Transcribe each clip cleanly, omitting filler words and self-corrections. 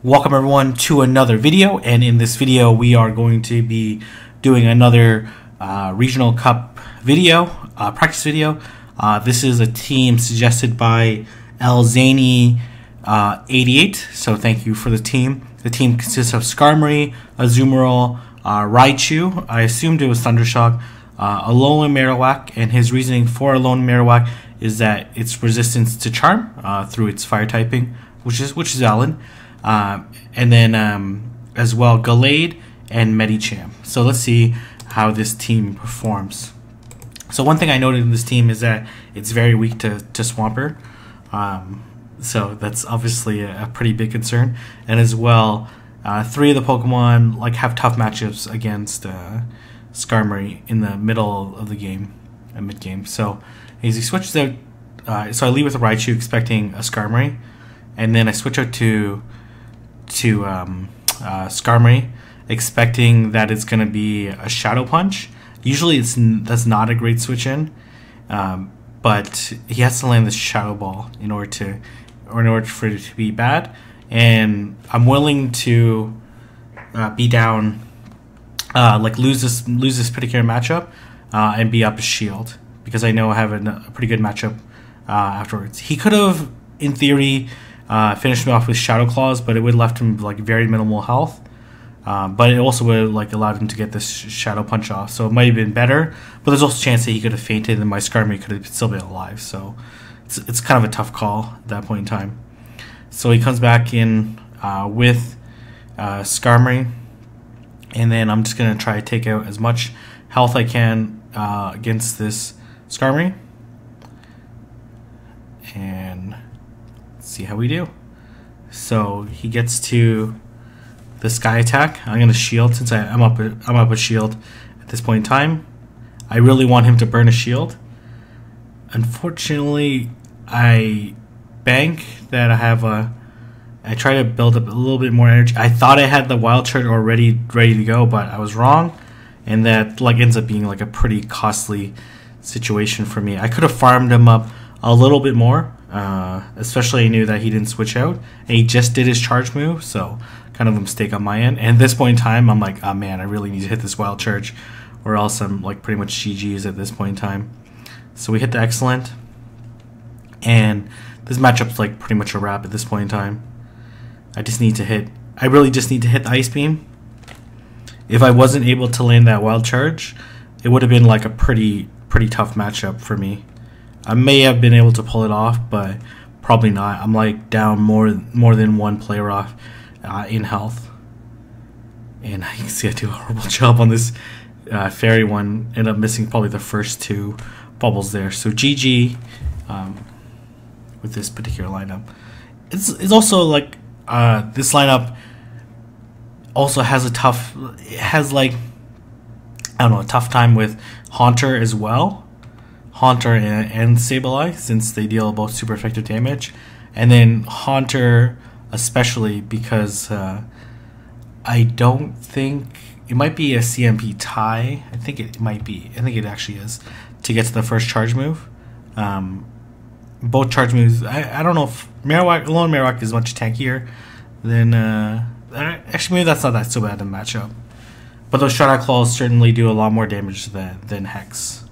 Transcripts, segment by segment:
Welcome everyone to another video, and in this video we are going to be doing another regional cup video, practice video. This is a team suggested by Elzani 88, so thank you for the team. The team consists of Skarmory, Azumarill, Raichu, I assumed it was Thundershock, Alolan Marowak, and his reasoning for Alolan Marowak is that its resistance to Charm through its fire typing, which is valid. And then as well Gallade and Medicham. So let's see how this team performs. So one thing I noted in this team is that it's very weak to Swampert. So that's obviously a pretty big concern. And as well, three of the Pokemon have tough matchups against Skarmory in the middle of the game, mid game. So as he switches out, so I lead with a Raichu expecting a Skarmory, and then I switch out to Skarmory, expecting that it's going to be a Shadow Punch. Usually that's not a great switch in, but he has to land this Shadow Ball in order for it to be bad. And I'm willing to be down, lose this particular matchup, and be up a shield, because I know I have a pretty good matchup afterwards. He could have, in theory, finished me off with Shadow Claws, but it would have left him very minimal health. But it also would have allowed him to get this Shadow Punch off, so it might have been better. But there's also a chance that he could have fainted and my Skarmory could have still been alive. So it's kind of a tough call at that point in time. So he comes back in with Skarmory, and then I'm just gonna try to take out as much health I can against this Skarmory, and see how we do. So he gets to the Sky Attack. I'm gonna shield since I'm up a shield at this point in time. I really want him to burn a shield. Unfortunately, I bank that I try to build up a little bit more energy. I thought I had the Wild Charge already ready to go, but I was wrong, and that ends up being a pretty costly situation for me. I could have farmed him up a little bit more. Especially I knew that he didn't switch out and he just did his charge move, so kind of a mistake on my end. And at this point in time I'm like, oh man, I really need to hit this Wild Charge or else I'm pretty much GG's at this point in time. So we hit the Excellent, and this matchup's pretty much a wrap at this point in time. I really just need to hit the Ice Beam. If I wasn't able to land that Wild Charge, it would have been a pretty tough matchup for me. I may have been able to pull it off, but probably not. I'm down more than one player off in health, and I can see I do a horrible job on this fairy one. End up missing probably the first two bubbles there. So GG with this particular lineup. It's also this lineup also has a tough time with Haunter as well. Haunter and Sableye, since they deal both super effective damage, and then Haunter especially because I don't think it might be a CMP tie. I think it might be. I think it actually is to get to the first charge move. Both charge moves. I don't know if Alolan Marowak is much tankier than actually maybe that's not so bad in matchup, but those Shadow Claws certainly do a lot more damage than Hex.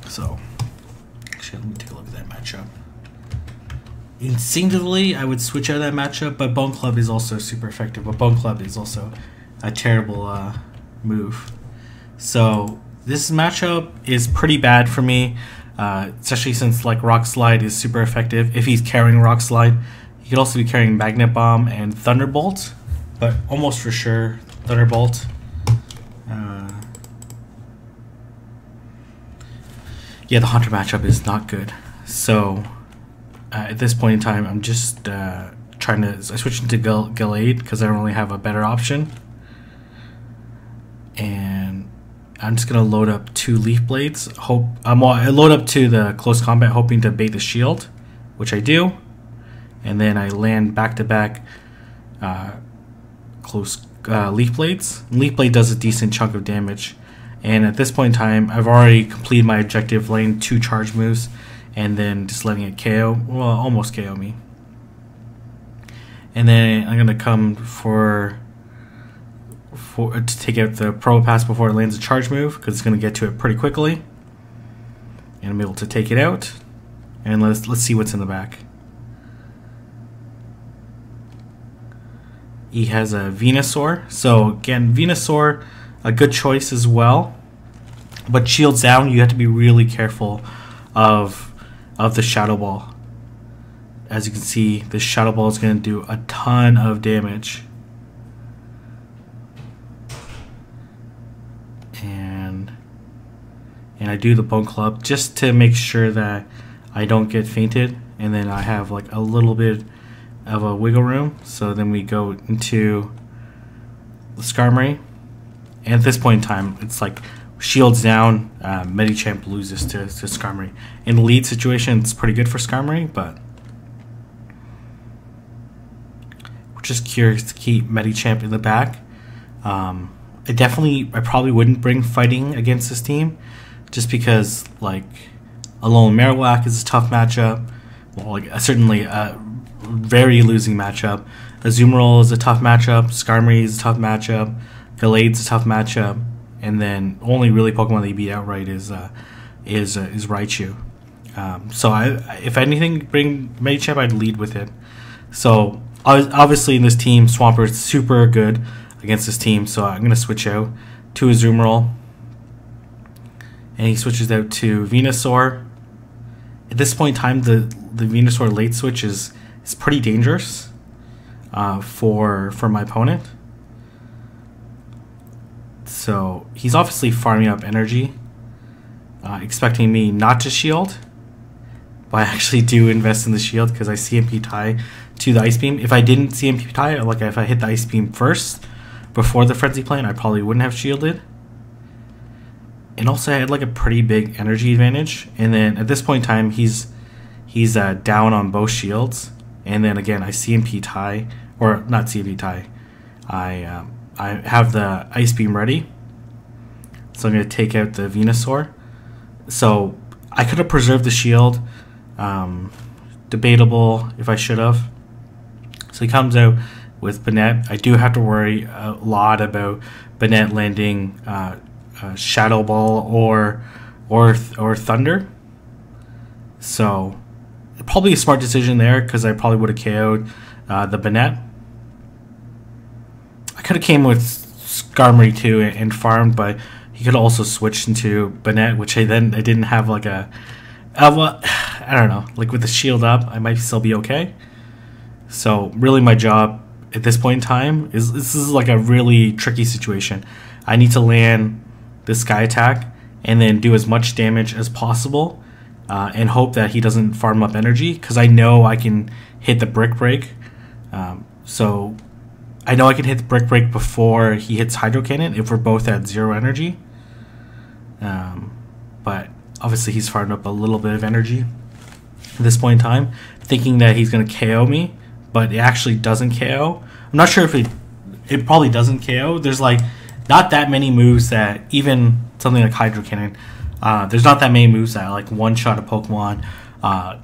So, actually, let me take a look at that matchup. Instinctively, I would switch out of that matchup, but Bone Club is also super effective. But Bone Club is also a terrible move. So, this matchup is pretty bad for me, especially since Rock Slide is super effective. If he's carrying Rock Slide, he could also be carrying Magnet Bomb and Thunderbolt, but almost for sure Thunderbolt. Yeah, the Haunter matchup is not good. So at this point in time, I'm just trying to. I switched into Gallade because I don't really have a better option, and I'm just gonna load up 2 Leaf Blades. I load up to the close combat, hoping to bait the shield, which I do, and then I land back to back close Leaf Blades. Leaf Blade does a decent chunk of damage. And at this point in time, I've already completed my objective, laying 2 charge moves, and then just letting it KO, well, almost KO me. And then I'm gonna come to take out the Probopass before it lands a charge move, because it's gonna get to it pretty quickly. And I'm able to take it out. And let's see what's in the back. He has a Venusaur. So again, Venusaur, a good choice as well. But shields down, you have to be really careful of the Shadow Ball. As you can see, this Shadow Ball is going to do a ton of damage. And I do the Bone Club just to make sure that I don't get fainted, and then I have like a little bit of a wiggle room. So then we go into the Skarmory, and at this point in time, it's like shields down, Medicham loses to Skarmory. In the lead situation, it's pretty good for Skarmory, but we're just curious to keep Medicham in the back. I probably wouldn't bring fighting against this team, just because like Alolan Marowak is a tough matchup. Well, like certainly a very losing matchup. Azumarill is a tough matchup. Skarmory is a tough matchup. Gallade's a tough matchup. And then only really Pokemon they beat outright is Raichu. So if anything, bring Medicham, I'd lead with it. So obviously in this team, Swampert is super good against this team. So I'm gonna switch out to Azumarill. And he switches out to Venusaur. At this point in time, the Venusaur late switch is pretty dangerous for my opponent. So he's obviously farming up energy, expecting me not to shield. But I actually do invest in the shield because I CMP tie to the Ice Beam. If I didn't CMP tie, like if I hit the Ice Beam first before the Frenzy Plant, I probably wouldn't have shielded. And also I had like a pretty big energy advantage. And then at this point in time, he's down on both shields. And then again, I CMP tie, or not CMP tie. I have the Ice Beam ready. So I'm going to take out the Venusaur. So I could have preserved the shield. Debatable if I should have. So he comes out with Banette. I do have to worry a lot about Banette landing Shadow Ball or Thunder. So probably a smart decision there, because I probably would have KO'd the Banette. I could have came with Skarmory too and farmed, but he could also switch into Banette, which I didn't have like well, I don't know, like with the shield up, I might still be okay. So really my job at this point in time is, this is like a really tricky situation. I need to land the Sky Attack and then do as much damage as possible, and hope that he doesn't farm up energy, because I know I can hit the Brick Break. So I know I can hit the Brick Break before he hits Hydro Cannon if we're both at 0 energy. But obviously he's farmed up a little bit of energy at this point in time, thinking that he's going to KO me, but it actually doesn't KO. I'm not sure if it probably doesn't KO. There's like not that many moves that, even something like Hydro Cannon, there's not that many moves that like one-shot a Pokemon,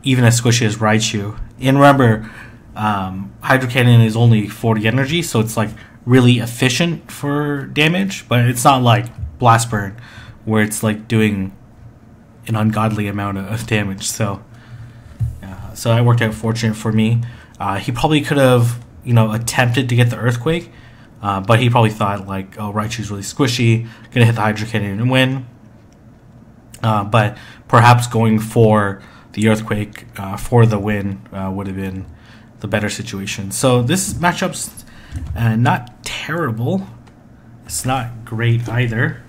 even as squishy as Raichu. And remember, Hydro Cannon is only 40 energy, so it's like really efficient for damage, but it's not like Blast Burn, where it's like doing an ungodly amount of damage. So that worked out fortunate for me. He probably could have, attempted to get the Earthquake, but he probably thought like, oh, Raichu's really squishy, gonna hit the Hydro Cannon and win. But perhaps going for the Earthquake for the win would have been the better situation. So this matchup's not terrible. It's not great either.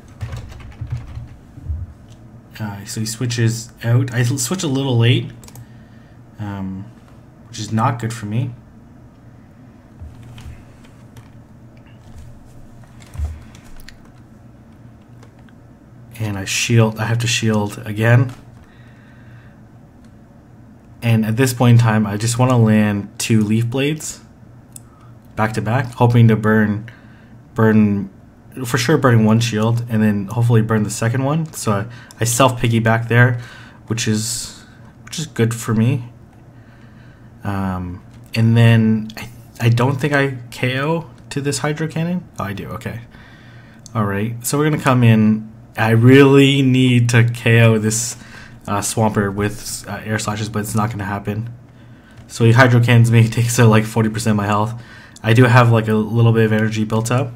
So he switches out. I switch a little late, which is not good for me. And I have to shield again. And at this point in time, I just want to land 2 Leaf Blades back to back, hoping to burn for sure, burning 1 shield, and then hopefully burn the second one. So I self piggyback there, which is good for me. And then I I don't think I KO to this Hydro Cannon. Oh, I do. Okay. Alright, so we're going to come in. I really need to KO this Swampert with Air Slashes, but it's not going to happen. So he Hydro Cannons me, takes like 40% of my health. I do have like a little bit of energy built up.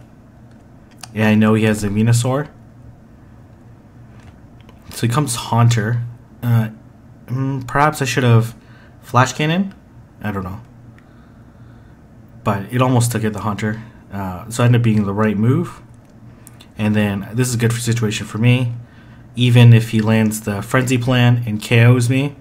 Yeah, I know he has a Venusaur. So he comes Haunter. Perhaps I should have Flash Cannon? I don't know. But it almost took it, the Haunter. So it ended up being the right move. And then this is a good situation for me. Even if he lands the Frenzy Plan and KOs me,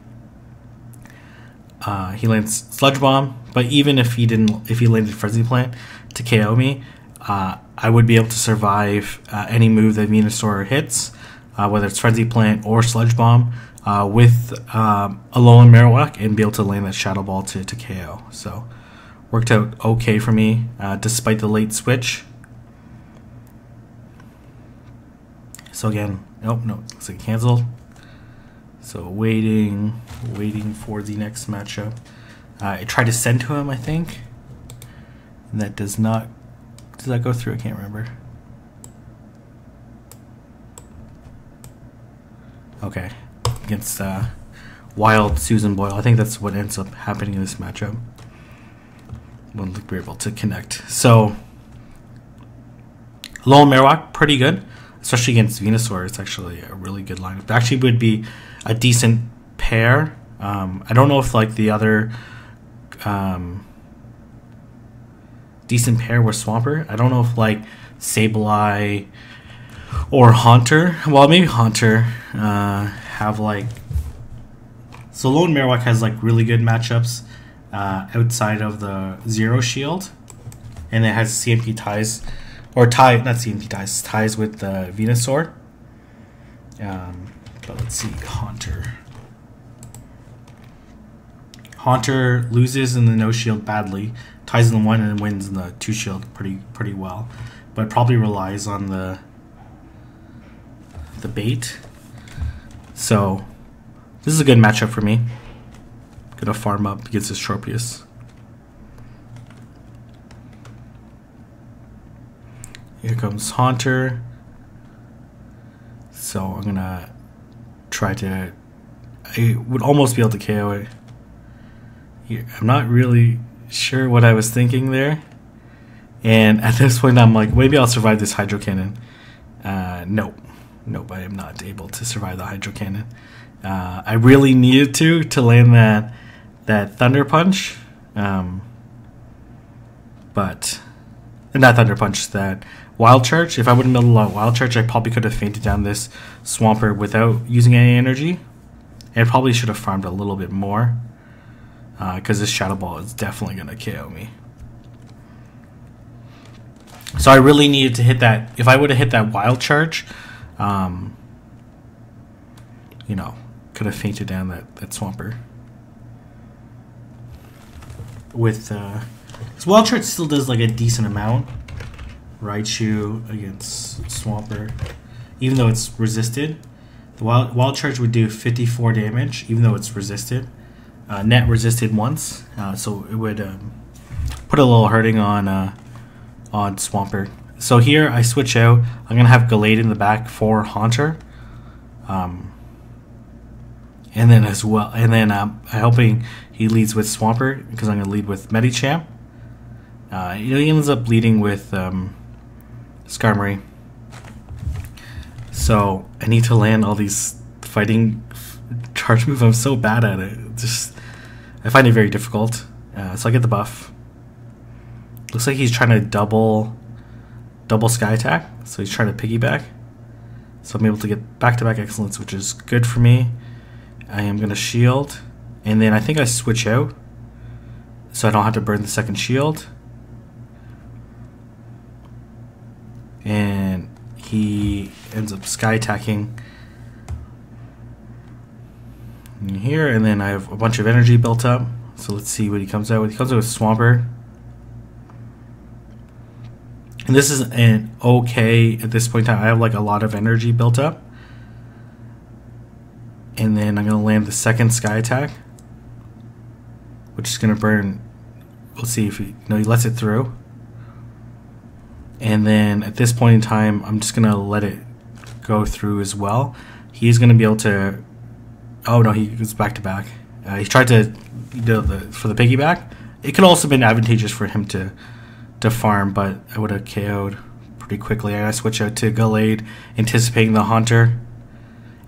he lands Sludge Bomb. But even if he landed Frenzy Plan to KO me, I would be able to survive any move that Venusaur hits, whether it's Frenzy Plant or Sludge Bomb, with Alolan Marowak, and be able to land that Shadow Ball to KO. So worked out okay for me, despite the late switch. So again, oh no, looks like canceled. So waiting for the next matchup. I tried to send to him, I think, and that does not go through? I can't remember. Okay, against Wild Susan Boyle. I think that's what ends up happening in this matchup. Wouldn't think we were able to connect. So Alolan Marowak, pretty good. Especially against Venusaur, it's actually a really good lineup. It actually would be a decent pair. I don't know if like the other decent pair was Swampert. I don't know if like Sableye or Haunter. Well, maybe Haunter have like. So Alolan Marowak has like really good matchups outside of the Zero Shield, and it has CMP ties. Or not CMP ties with the Venusaur. But let's see, Haunter. Haunter loses in the no shield badly, ties in the 1 and wins in the 2 shield pretty well, but probably relies on the bait. So this is a good matchup for me. Gonna farm up against this Tropius. Here comes Haunter. So I'm gonna try to. I would almost be able to KO it. Here, I'm not really sure what I was thinking there. And at this point, I'm like, maybe I'll survive this Hydro Cannon. Nope, I am not able to survive the Hydro Cannon. I really needed to land that Thunder Punch, but not Thunder Punch, that Wild Charge. If I wouldn't have been able to Wild Charge, I probably could have fainted down this Swampert without using any energy. And I probably should have farmed a little bit more, because this Shadow Ball is definitely going to KO me. So I really needed to hit that. If I would have hit that Wild Charge, you know, could have fainted down that Swampert. With this Wild Charge still does like a decent amount. Raichu against Swampert, even though it's resisted. The Wild Charge would do 54 damage, even though it's resisted. Net resisted once, so it would put a little hurting on Swampert. So here I switch out. I'm gonna have Gallade in the back for Haunter, and then I'm hoping he leads with Swampert, because I'm gonna lead with Medicham. He ends up leading with Skarmory. So I need to land all these fighting charge moves. I'm so bad at it. I find it very difficult. So I get the buff. Looks like he's trying to double Sky Attack. So he's trying to piggyback. So I'm able to get back-to-back excellence, which is good for me. I am going to shield. And then I think I switch out, so I don't have to burn the second shield. And he ends up Sky Attacking in here, and then I have a bunch of energy built up. So let's see what he comes out with. He comes out with Swampert. And this is an okay at this point in time. I have like a lot of energy built up. And then I'm going to land the second Sky Attack, which is going to burn We'll see if he lets it through. And then at this point in time, I'm just gonna let it go through as well. He's gonna be able to. Oh no, he goes back to back. He tried to for the piggyback. It could also have been advantageous for him to farm, but I would have KO'd pretty quickly. I switch out to Gallade, anticipating the Haunter.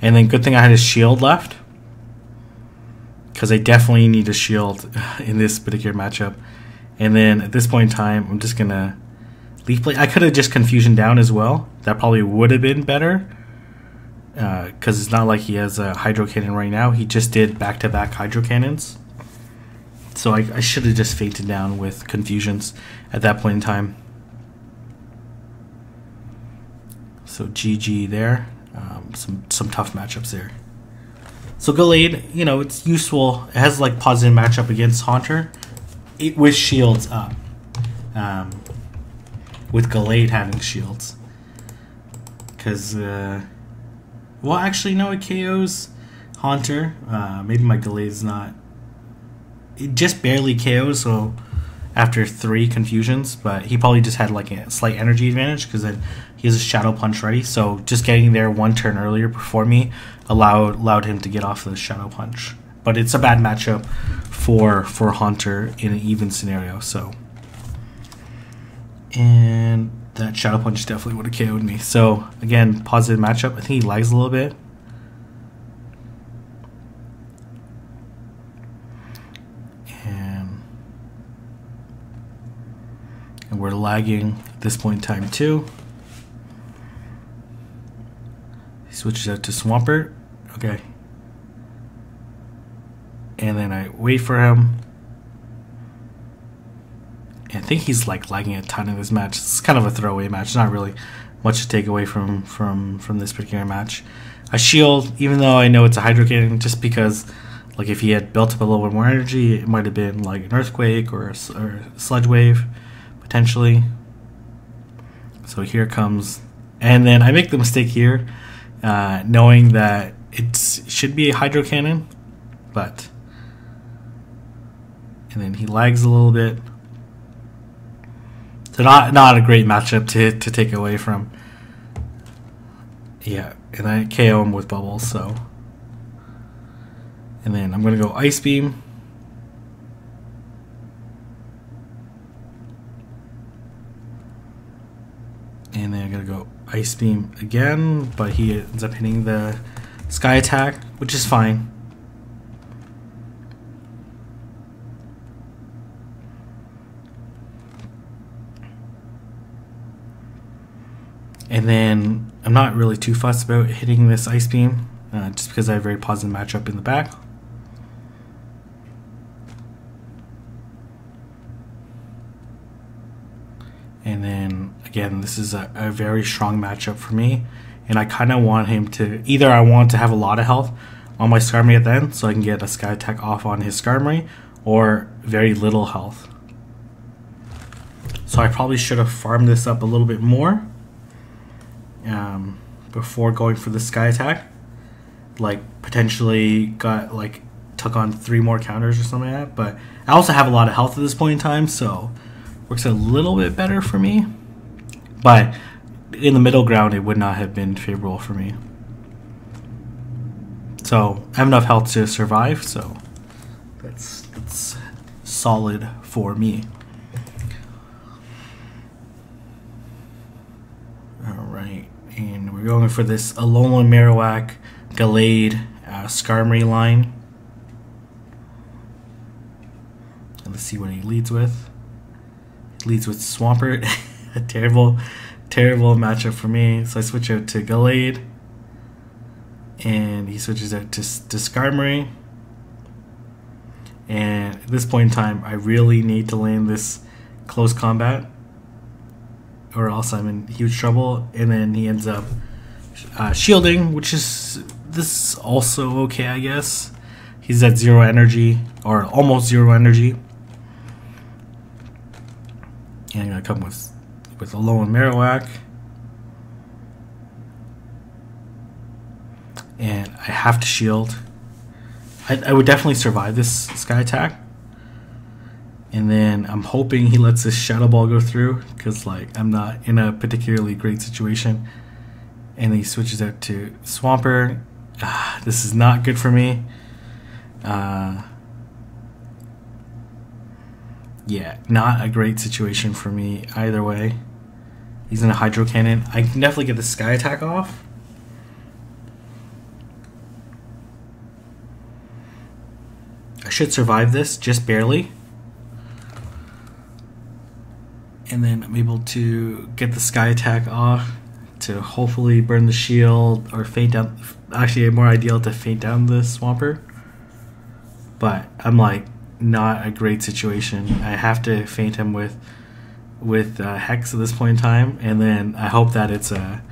And then good thing I had his shield left, because I definitely need a shield in this particular matchup. And then at this point in time, I'm just gonna Leaf Blade. I could have just Confusion down as well. That probably would have been better, because it's not like he has a Hydro Cannon right now. He just did back-to-back Hydro Cannons. So I should have just fainted down with Confusions at that point in time. So GG there. Some tough matchups there. So Gallade, it's useful. It has like positive matchup against Haunter. With shields up. With Gallade having shields. Because, well, actually, no, it KOs Haunter. Maybe my Gallade's not. It just barely KOs, so after 3 confusions, but he probably just had like a slight energy advantage because he has a Shadow Punch ready. So just getting there 1 turn earlier before me allowed him to get off the Shadow Punch. But it's a bad matchup for Haunter in an even scenario. So, and that Shadow Punch definitely would have KO'd me. So again, positive matchup. I think he lags a little bit. And we're lagging at this point in time too. He switches out to Swampert. Okay. And then I wait for him. And I think he's like lagging a ton in this match. It's kind of a throwaway match. It's not really much to take away from this particular match. I shield, even though I know it's a Hydro Cannon, just because like if he had built up a little bit more energy, it might have been like an Earthquake or a Sludge Wave. Potentially. So here comes, and then I make the mistake here, knowing that it should be a Hydro Cannon, but, and then he lags a little bit. So not a great matchup to take away from. Yeah, and I KO him with Bubbles. So, and then I'm gonna go Ice Beam. And then I'm going to go Ice Beam again, but he ends up hitting the Sky Attack, which is fine. And then I'm not really too fussed about hitting this Ice Beam, just because I have a very positive matchup in the back. And then again, this is a very strong matchup for me, and I kind of want him to, either I want to have a lot of health on my Skarmory at the end so I can get a Sky Attack off on his Skarmory, or very little health. So I probably should have farmed this up a little bit more before going for the Sky Attack. Like potentially took on 3 more counters or something like that, but I also have a lot of health at this point in time, so works a little bit better for me. But in the middle ground, it would not have been favorable for me. So I have enough health to survive, so that's solid for me. Alright, and we're going for this Alolan Marowak, Gallade, Skarmory line. And let's see what he leads with. He leads with Swampert. A terrible matchup for me. So I switch out to Gallade, and he switches out to Skarmory. And at this point in time, I really need to land this close combat, or else I'm in huge trouble. And then he ends up shielding, which is this also okay, I guess. He's at 0 energy, or almost 0 energy. And I'm gonna come with Alolan Marowak. And I have to shield. I would definitely survive this Sky Attack. And then I'm hoping he lets this Shadow Ball go through, because like I'm not in a particularly great situation. And then he switches out to Swampert. This is not good for me. Yeah, not a great situation for me either way. He's in a Hydro Cannon. I can definitely get the Sky Attack off. I should survive this, just barely. And then I'm able to get the Sky Attack off to hopefully burn the shield or faint down. Actually, more ideal to faint down the Swampert. But I'm like, not a great situation. I have to feint him with Hex at this point in time, and then I hope that it's a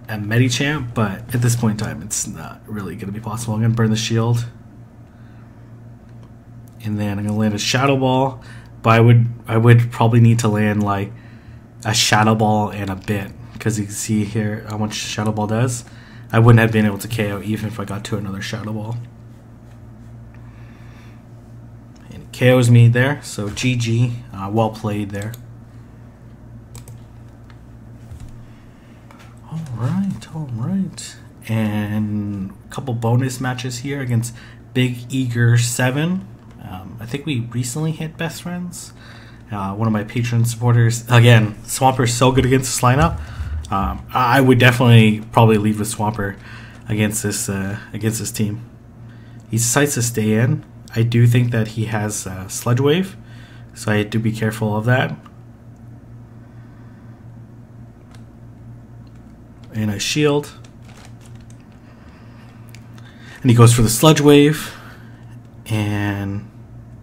Medicham, but at this point in time it's not really going to be possible. I'm going to burn the shield, and then I'm going to land a Shadow Ball, but I would probably need to land like a Shadow Ball and a bit, because you can see here how much Shadow Ball does. I wouldn't have been able to KO even if I got to another Shadow Ball. KOs me there, so GG, well played there. Alright, and a couple bonus matches here against Big Eager 7. I think we recently hit Best Friends. One of my Patreon supporters. Again, Swamper's so good against this lineup. I would definitely probably leave with Swampert against this team. He decides to stay in. I do think that he has Sludge Wave, so I have to be careful of that. And a shield. And he goes for the Sludge Wave. And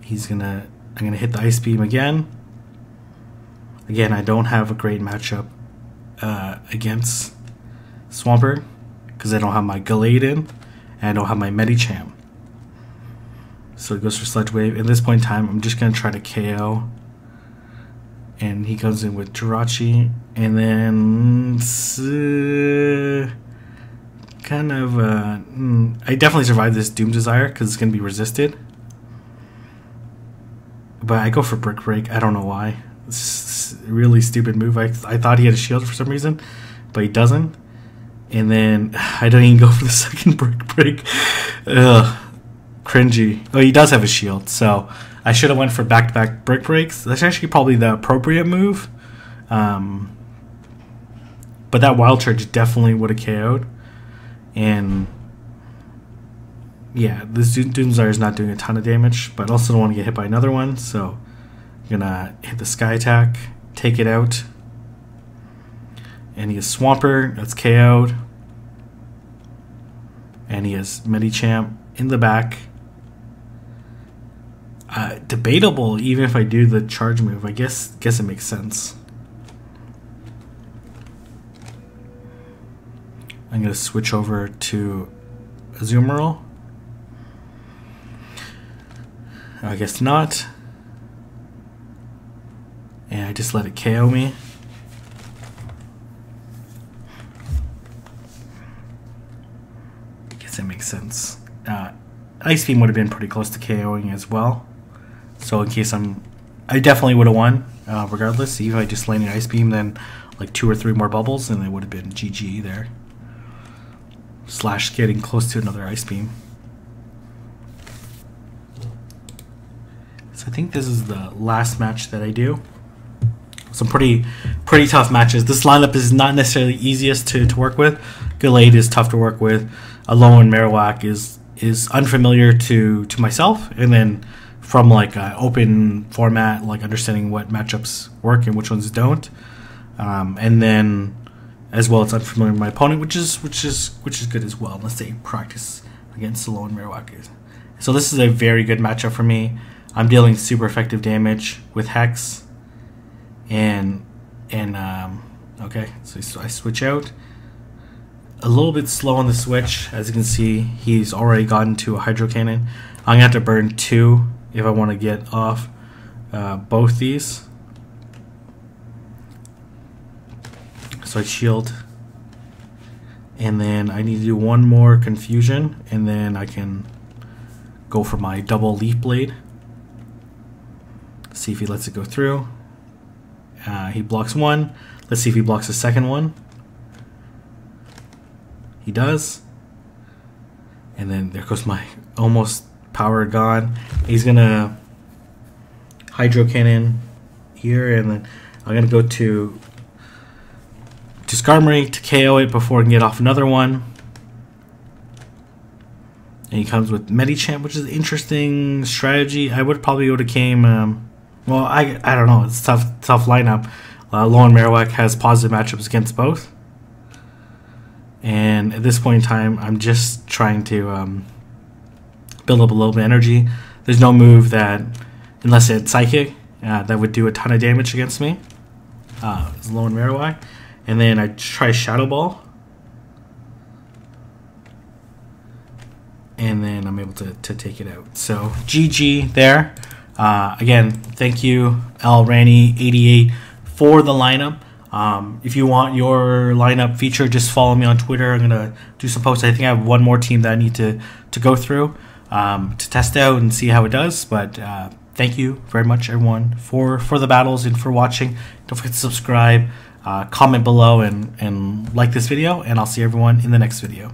I'm gonna hit the Ice Beam again. Again, I don't have a great matchup against Swampert, because I don't have my Gallade in, and I don't have my Medicham. So he goes for Sludge Wave. At this point in time, I'm just going to try to KO. And he comes in with Jirachi. And then I definitely survived this Doom Desire because it's going to be resisted. But I go for Brick Break. I don't know why. It's a really stupid move. I thought he had a shield for some reason, but he doesn't. And then I don't even go for the second Brick Break. Ugh. Cringy. Oh, he does have a shield, so I should have went for back-to-back Brick Breaks. That's actually probably the appropriate move. But that Wild Charge definitely would have KO'd. And yeah, this Doomsire is not doing a ton of damage, but I also don't want to get hit by another one, so I'm gonna hit the Sky Attack, take it out. And he has Swampert, that's KO'd. And he has Medicham in the back. Debatable even if I do the charge move. I guess it makes sense. I'm going to switch over to Azumarill. I guess not. And I just let it KO me. I guess that makes sense. Ice Beam would have been pretty close to KOing as well. So in case I definitely would have won, regardless. Even if I just landed Ice Beam, then like 2 or 3 more bubbles, and it would have been GG there. Slash getting close to another Ice Beam. So I think this is the last match that I do. Some pretty tough matches. This lineup is not necessarily the easiest to work with. Gallade is tough to work with. Alone Marowak is unfamiliar to myself, and then from like open format, like understanding what matchups work and which ones don't, and then as well it's unfamiliar with my opponent, which is good as well. Let's say practice against Alone Marowak. So this is a very good matchup for me. I'm dealing super effective damage with Hex, and okay, so I switch out. A little bit slow on the switch. As you can see, he's already gotten to a Hydro Cannon. I'm gonna have to burn 2 if I want to get off both these. So I shield, and then I need to do one more Confusion, and then I can go for my double Leaf Blade. see if he lets it go through. He blocks one. Let's see if he blocks the second one. He does. And then there goes my almost power gone. He's gonna Hydro Cannon here, and then I'm gonna go to Skarmory to KO it before I can get off another one. And he comes with Medicham, which is an interesting strategy. I would probably go to Kame. Well, I don't know. It's tough lineup. Lowen Marowak has positive matchups against both. And at this point in time, I'm just trying to build up a little bit of energy. There's no move that, unless it's Psychic, that would do a ton of damage against me. It's Lowen Marowak. And then I try Shadow Ball. And then I'm able to take it out. So GG there. Again, thank you, LRanny88, for the lineup. If you want your lineup featured, just follow me on Twitter. I'm gonna do some posts. I think I have one more team that I need to go through to test out and see how it does. But thank you very much, everyone, for the battles and for watching. Don't forget to subscribe, comment below, and like this video. And I'll see everyone in the next video.